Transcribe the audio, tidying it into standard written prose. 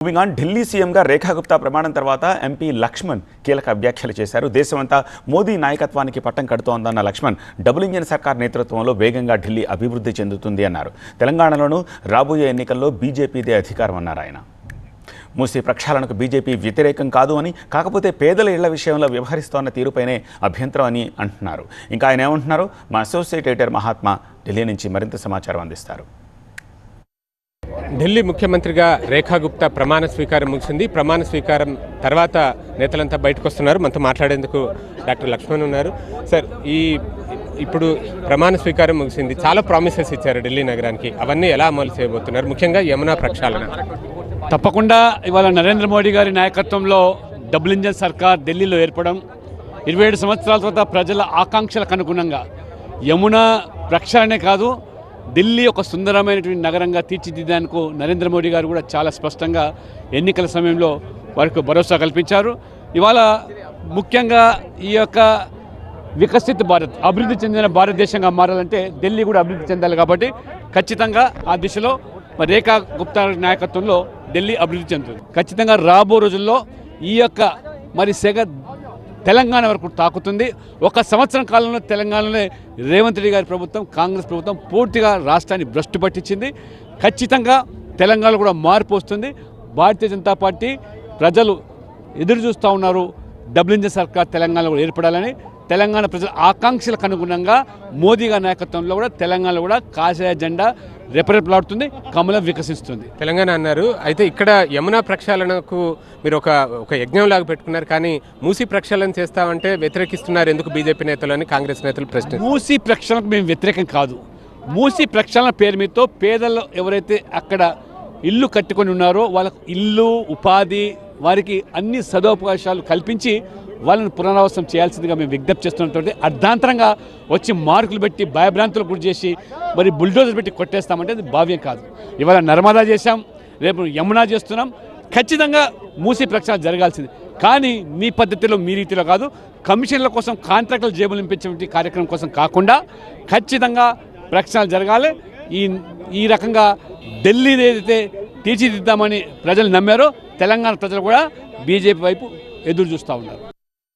Moving on, Delhi సీఎంగా రేఖా గుప్తా ప్రమాణం తర్వాత ఎంపీ లక్ష్మణ్ కీలక వ్యాఖ్యలు చేశారు. దేశమంతా మోదీ నాయకత్వానికి పట్టం కడుతోందన్న లక్ష్మణ్ డబుల్ ఇంజిన్ సర్కార్ నేతృత్వంలో వేగంగా ఢిల్లీ అభివృద్ధి చెందుతుంది అన్నారు. తెలంగాణలోనూ రాబోయే ఎన్నికల్లో బీజేపీదే అధికారం అన్నారు ఆయన. మూసీ ప్రక్షాళనకు బీజేపీ వ్యతిరేకం కాదు అని, కాకపోతే పేదల ఇళ్ల విషయంలో వ్యవహరిస్తోన్న తీరుపైనే అభ్యంతరం అని అంటున్నారు. ఇంకా ఆయన ఏమంటున్నారు మా అసోసియేట్ ఎడిటర్ మహాత్మా ఢిల్లీ నుంచి మరింత సమాచారం అందిస్తారు. ఢిల్లీ ముఖ్యమంత్రిగా రేఖా గుప్తా ప్రమాణ స్వీకారం ముగిసింది. ప్రమాణ స్వీకారం తర్వాత నేతలంతా బయటకు వస్తున్నారు. మనతో మాట్లాడేందుకు డాక్టర్ లక్ష్మణ్ ఉన్నారు. సార్, ఇప్పుడు ప్రమాణ స్వీకారం ముగిసింది, చాలా ప్రామిసెస్ ఇచ్చారు ఢిల్లీ నగరానికి. అవన్నీ ఎలా అమలు చేయబోతున్నారు, ముఖ్యంగా యమునా ప్రక్షాళన? తప్పకుండా ఇవాళ నరేంద్ర మోడీ గారి నాయకత్వంలో డబుల్ ఇంజన్ సర్కార్ ఢిల్లీలో ఏర్పడడం, 27 సంవత్సరాల తర్వాత ప్రజల ఆకాంక్షలకు అనుగుణంగా యమునా ప్రక్షాళనే కాదు, ఢిల్లీ ఒక సుందరమైనటువంటి నగరంగా తీర్చిదిద్దేందుకు నరేంద్ర మోడీ గారు కూడా చాలా స్పష్టంగా ఎన్నికల సమయంలో వారికి భరోసా కల్పించారు. ఇవాళ ముఖ్యంగా ఈ యొక్క వికసిత భారత్, అభివృద్ధి చెందిన భారతదేశంగా మారాలంటే ఢిల్లీ కూడా అభివృద్ధి చెందాలి. కాబట్టి ఖచ్చితంగా ఆ దిశలో రేఖా గుప్తా నాయకత్వంలో ఢిల్లీ అభివృద్ధి చెందుతుంది. ఖచ్చితంగా రాబో రోజుల్లో ఈ యొక్క సెగ తెలంగాణ వరకు తాకుతుంది. ఒక సంవత్సరం కాలంలో తెలంగాణలో రేవంత్ రెడ్డి గారి ప్రభుత్వం, కాంగ్రెస్ ప్రభుత్వం పూర్తిగా రాష్ట్రాన్ని భ్రష్టు పట్టించింది. ఖచ్చితంగా తెలంగాణలో కూడా మార్పు వస్తుంది. భారతీయ జనతా పార్టీ ప్రజలు ఎదురు చూస్తూ ఉన్నారు డబుల్ ఇంజిన్ సర్కార్ తెలంగాణలో కూడా ఏర్పడాలని. తెలంగాణ ప్రజల ఆకాంక్షలకు అనుగుణంగా మోదీ గారి నాయకత్వంలో కూడా తెలంగాణలో కూడా కాషాయ జెండా రెపరెపలాడుతుంది, కమలం వికసిస్తుంది. తెలంగాణ అన్నారు. అయితే ఇక్కడ యమునా ప్రక్షాళనకు మీరు ఒక యజ్ఞంలాగా పెట్టుకున్నారు, కానీ మూసీ ప్రక్షాళన చేస్తామంటే వ్యతిరేకిస్తున్నారు ఎందుకు బీజేపీ నేతలు అని కాంగ్రెస్ నేతలు ప్రశ్న. మూసీ ప్రక్షాళనకు మేము వ్యతిరేకం కాదు. మూసీ ప్రక్షాళన పేరు మీదతో పేదలు ఎవరైతే అక్కడ ఇల్లు కట్టుకొని ఉన్నారో వాళ్ళకు ఇల్లు, ఉపాధి, వారికి అన్ని సదవకాశాలు కల్పించి వాళ్ళని పునరావాసం చేయాల్సిందిగా మేము విజ్ఞప్తి చేస్తున్నటువంటి అర్ధాంతరంగా వచ్చి మార్కులు పెట్టి భయభ్రాంతులు గురి చేసి బుల్డోజర్ పెట్టి కొట్టేస్తామంటే అది భావ్యం కాదు. ఇవాళ నర్మదా చేశాం, రేపు యమునా చేస్తున్నాం. ఖచ్చితంగా మూసీ ప్రక్షాళన జరగాల్సింది, కానీ మీ పద్ధతిలో మీ రీతిలో కాదు. కమిషన్ల కోసం కాంట్రాక్టులు జేబులు నింపించే కార్యక్రమం కోసం కాకుండా ఖచ్చితంగా ప్రక్షాళన జరగాలి. ఈ రకంగా ఢిల్లీ ఏదైతే తీర్చిదిద్దామని ప్రజలు నమ్మారో తెలంగాణ ప్రజలు కూడా బీజేపీ వైపు ఎదురు చూస్తూ ఉన్నారు.